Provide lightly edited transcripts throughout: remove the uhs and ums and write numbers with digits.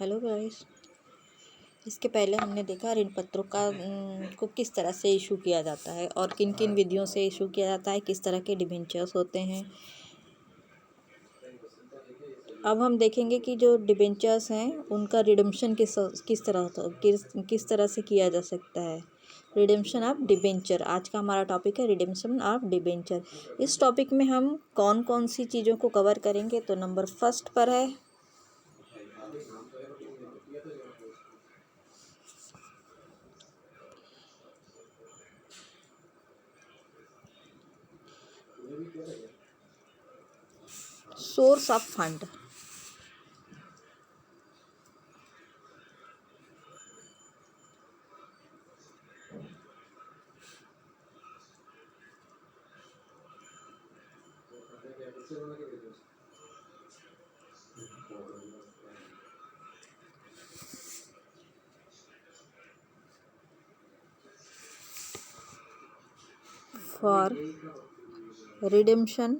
Hello guys. इसके पहले हमने देखा ऋण पत्रों का को किस तरह से इशू किया जाता है और किन किन विधियों से इशू किया जाता है, किस तरह के डिबेंचर्स होते हैं। अब हम देखेंगे कि जो डिबेंचर्स हैं उनका रिडेम्पशन किस तरह से किया जा सकता है। रिडेम्पशन ऑफ डिबेंचर आज का हमारा टॉपिक है, रिडेम्पशन ऑफ डिबेंचर। इस टॉपिक में हम कौन कौन सी चीज़ों को कवर करेंगे, तो नंबर फर्स्ट पर है source of fund. For redemption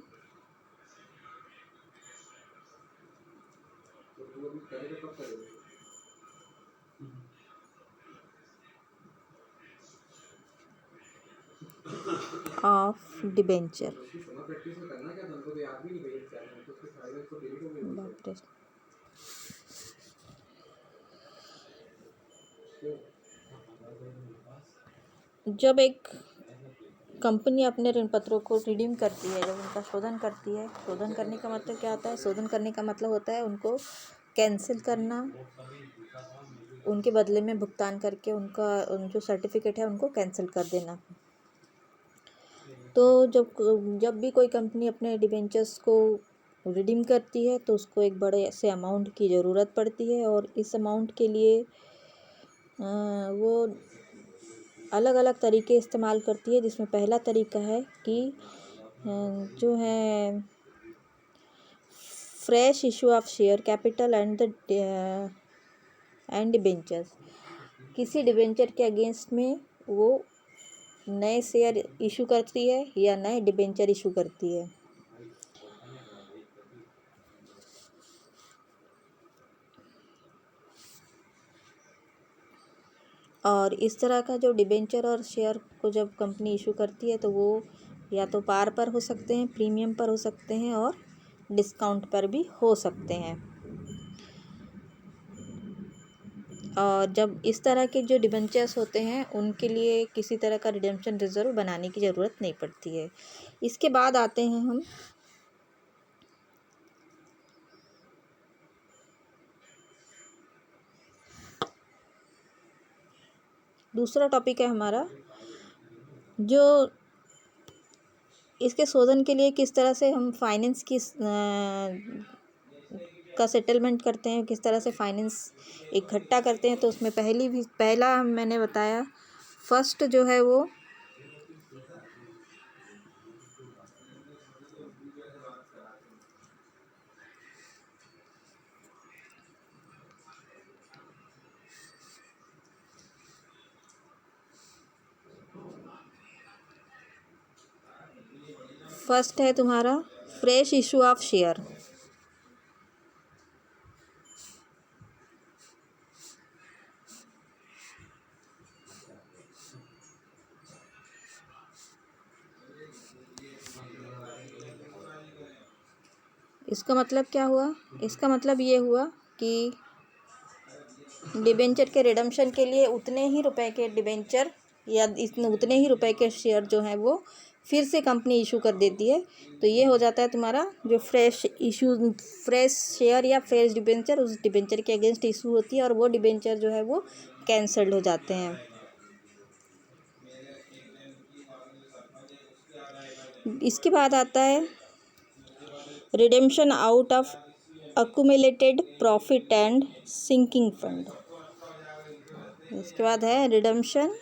of debenture। जब एक कंपनी अपने ऋण पत्रों को रिडीम करती है, जब उनका शोधन करती है, शोधन करने का मतलब क्या होता है? शोधन करने का मतलब होता है उनको कैंसिल करना, उनके बदले में भुगतान करके उनका जो सर्टिफिकेट है उनको कैंसिल कर देना। तो जब भी कोई कंपनी अपने डिबेंचर्स को रिडीम करती है तो उसको एक बड़े से अमाउंट की ज़रूरत पड़ती है, और इस अमाउंट के लिए वो अलग अलग तरीके इस्तेमाल करती है, जिसमें पहला तरीका है कि जो है fresh issue of share capital and debentures. किसी डिबेंचर के अगेंस्ट में वो नए शेयर इशू करती है या नए डिबेंचर इशू करती है। और इस तरह का जो डिबेंचर और शेयर को जब कंपनी इशू करती है तो वो या तो पार पर हो सकते हैं, प्रीमियम पर हो सकते हैं, और डिस्काउंट पर भी हो सकते हैं। और जब इस तरह के जो डिबेंचर्स होते हैं उनके लिए किसी तरह का रिडेम्पशन रिजर्व बनाने की ज़रूरत नहीं पड़ती है। इसके बाद आते हैं हम दूसरा टॉपिक है हमारा, जो इसके शोधन के लिए किस तरह से हम फाइनेंस का सेटलमेंट करते हैं, किस तरह से फाइनेंस इकट्ठा करते हैं। तो उसमें पहला मैंने बताया, फर्स्ट जो है वो फर्स्ट है तुम्हारा फ्रेश इशू ऑफ शेयर। इसका मतलब क्या हुआ? इसका मतलब ये हुआ कि डिबेंचर के रिडम्पशन के लिए उतने ही रुपए के डिबेंचर या उतने ही रुपए के शेयर जो हैं वो फिर से कंपनी इशू कर देती है। तो ये हो जाता है तुम्हारा जो फ्रेश शेयर या फ्रेश डिबेंचर उस डिबेंचर के अगेंस्ट इशू होती है, और वो डिबेंचर जो है वो कैंसल्ड हो जाते हैं। इसके बाद आता है redemption out of accumulated profit and sinking fund. इसके बाद है redemption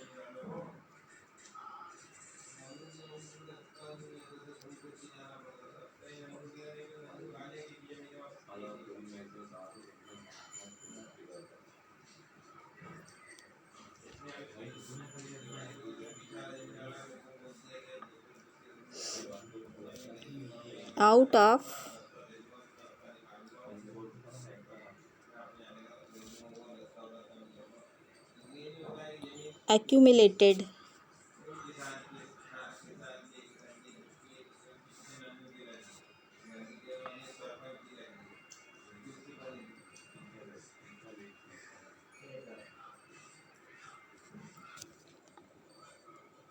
out of accumulated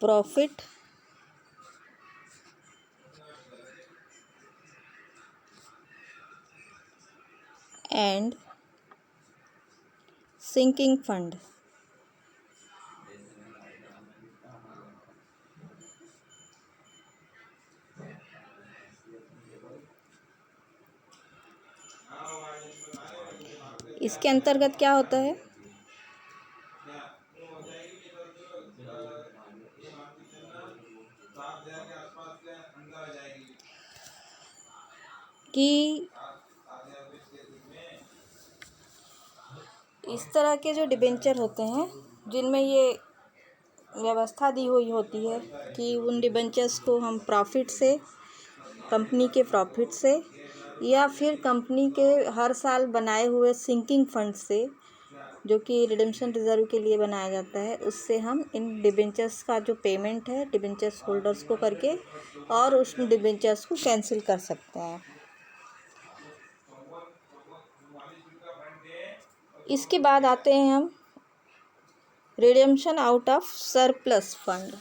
profit and sinking fund. इसके अंतर्गत क्या होता है कि इस तरह के जो डिबेंचर होते हैं जिनमें ये व्यवस्था दी हुई होती है कि उन डिबेंचर्स को हम प्रॉफिट से, कंपनी के प्रॉफिट से या फिर कंपनी के हर साल बनाए हुए सिंकिंग फंड से, जो कि रिडेम्पशन रिजर्व के लिए बनाया जाता है, उससे हम इन डिबेंचर्स का जो पेमेंट है डिबेंचर्स होल्डर्स को करके और उस डिबेंचर्स को कैंसिल कर सकते हैं। इसके बाद आते हैं हम redemption out of surplus fund.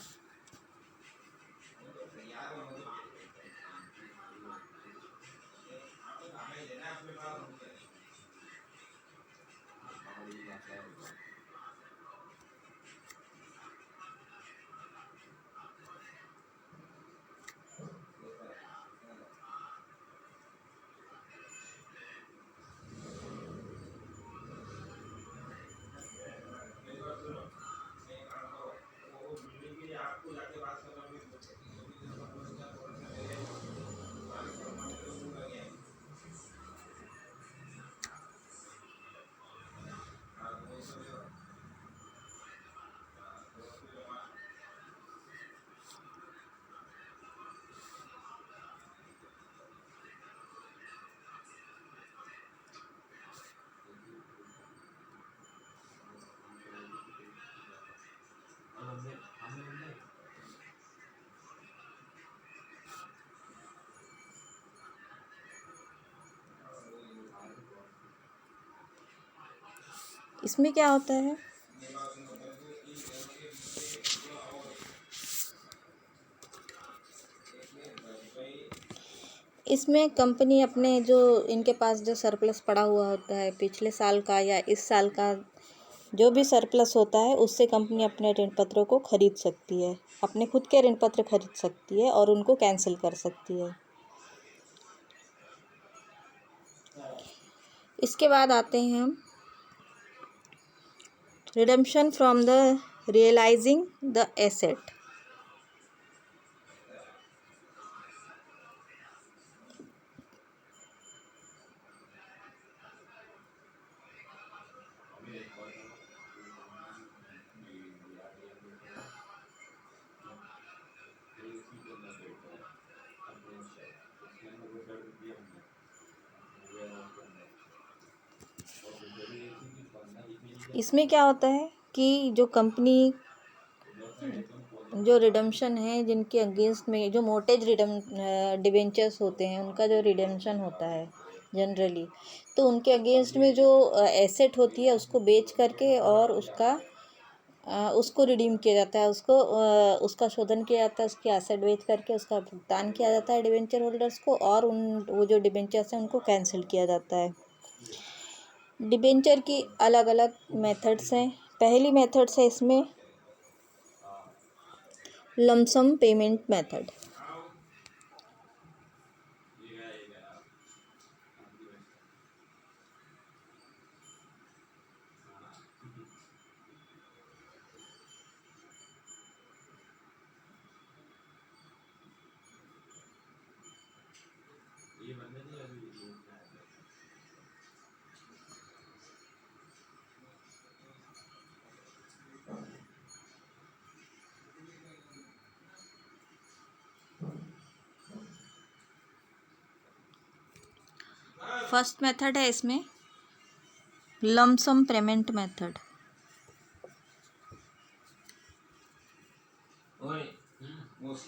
इसमें क्या होता है इसमें कंपनी अपने जो इनके पास जो सरप्लस पड़ा हुआ होता है पिछले साल का या इस साल का, जो भी सरप्लस होता है उससे कंपनी अपने ऋण पत्रों को खरीद सकती है, अपने खुद के ऋण पत्र खरीद सकती है और उनको कैंसिल कर सकती है। इसके बाद आते हैं हम redemption from the realising the asset. इसमें क्या होता है कि जो कंपनी जो रिडेम्पशन है जिनके अगेंस्ट में जो मोर्टेज डिबेंचर्स होते हैं उनका जो रिडेम्पशन होता है जनरली, तो उनके अगेंस्ट में जो एसेट होती है उसको बेच करके और उसको रिडीम किया जाता है, उसका शोधन किया जाता है, उसकी एसेट बेच करके उसका भुगतान किया जाता है डिबेंचर होल्डर्स को और वो जो डिबेंचर्स हैं उनको कैंसिल किया जाता है। डिबेंचर की अलग अलग मेथड्स हैं। पहली मेथड्स है इसमें lump sum payment method. First method है इसमें लमसम पेमेंट मेथड।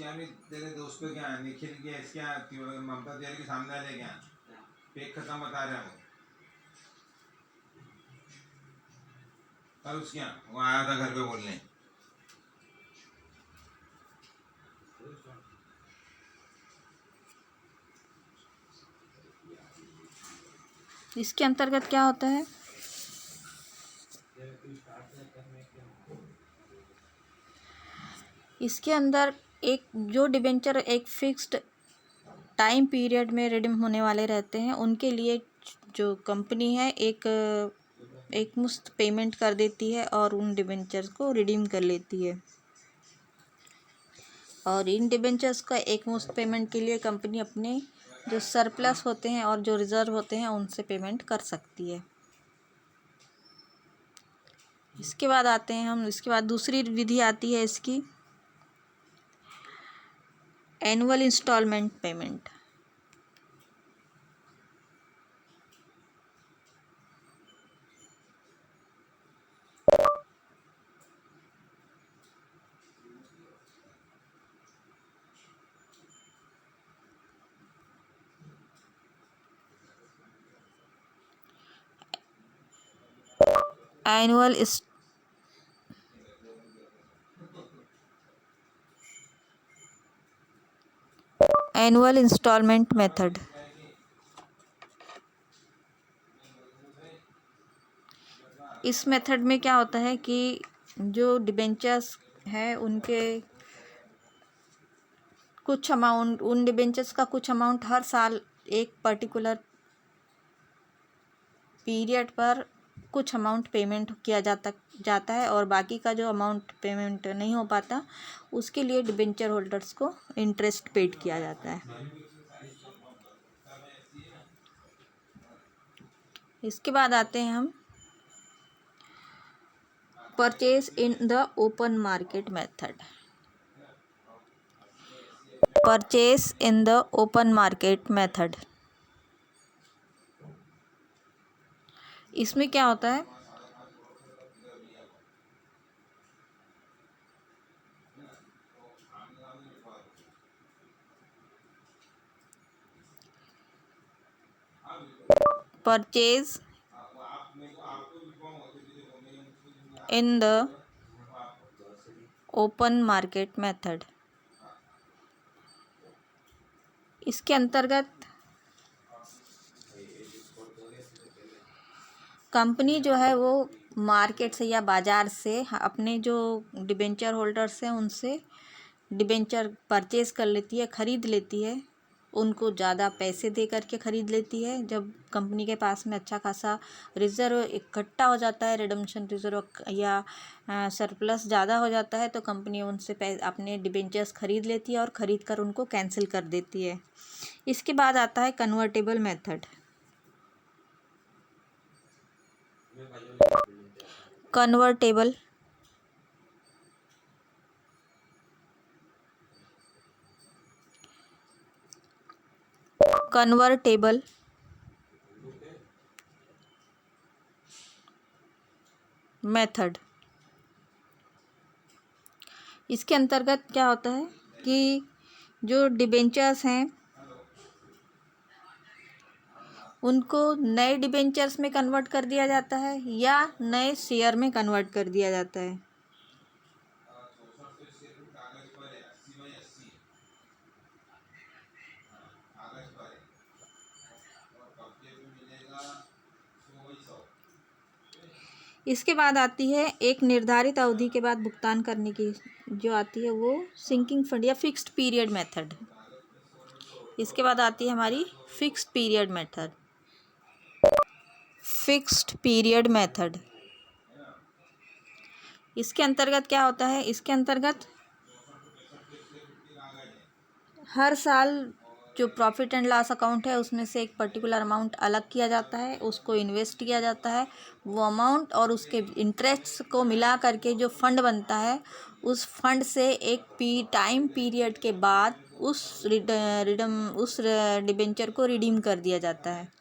इसके यहाँ भी तेरे दोस्त को क्या निखिल के इसके यहाँ ममता तेरे के सामने वाले क्या पेक खत्म बता रहे हैं वो कल उसके यहाँ वो आया था घर पे बोलने। इसके अंतर्गत क्या होता है? इसके अंदर एक जो डिबेंचर एक फिक्स्ड टाइम पीरियड में रिडीम होने वाले रहते हैं, उनके लिए जो कंपनी है एक मुश्त पेमेंट कर देती है और उन डिबेंचर्स को रिडीम कर लेती है। और इन डिबेंचर्स का एक मुश्त पेमेंट के लिए कंपनी अपने जो सरप्लस होते हैं और जो रिजर्व होते हैं उनसे पेमेंट कर सकती है। इसके बाद आते हैं हम, इसके बाद दूसरी विधि आती है इसकी annual instalment payment. Annual instalment method. इस मेथड में क्या होता है कि जो डिबेंचर्स हैं उनके कुछ अमाउंट, उन डिबेंचर्स का कुछ अमाउंट हर साल एक पर्टिकुलर पीरियड पर कुछ अमाउंट पेमेंट किया जाता है और बाकी का जो अमाउंट पेमेंट नहीं हो पाता उसके लिए डिबेंचर होल्डर्स को इंटरेस्ट पेड किया जाता है। इसके बाद आते हैं हम purchase in the open market method. Purchase in the open market method, इसमें क्या होता है? Purchase in the open market method, इसके अंतर्गत कंपनी जो है वो मार्केट से या बाज़ार से अपने जो डिबेंचर होल्डर्स हैं उनसे डिबेंचर परचेज़ कर लेती है, ख़रीद लेती है, उनको ज़्यादा पैसे दे करके ख़रीद लेती है। जब कंपनी के पास में अच्छा खासा रिज़र्व इकट्ठा हो जाता है, रिडम्पशन रिज़र्व या सरप्लस ज़्यादा हो जाता है, तो कंपनी उनसे अपने डिबेंचर्स ख़रीद लेती है और ख़रीद कर उनको कैंसिल कर देती है। इसके बाद आता है convertible method. Convertible convertible method, इसके अंतर्गत क्या होता है कि जो डिबेंचर्स हैं उनको नए डिबेंचर्स में कन्वर्ट कर दिया जाता है या नए शेयर में कन्वर्ट कर दिया जाता है। इसके बाद आती है एक निर्धारित अवधि के बाद भुगतान करने की जो आती है वो सिंकिंग फंड या फिक्स्ड पीरियड मेथड। इसके बाद आती है हमारी fixed period method. Fixed period method, इसके अंतर्गत क्या होता है? इसके अंतर्गत हर साल जो प्रॉफिट एंड लॉस अकाउंट है उसमें से एक पर्टिकुलर अमाउंट अलग किया जाता है, उसको इन्वेस्ट किया जाता है। वो अमाउंट और उसके इंटरेस्ट को मिला करके जो फंड बनता है उस फंड से एक टाइम पीरियड के बाद उस डिबेंचर को रिडीम कर दिया जाता है।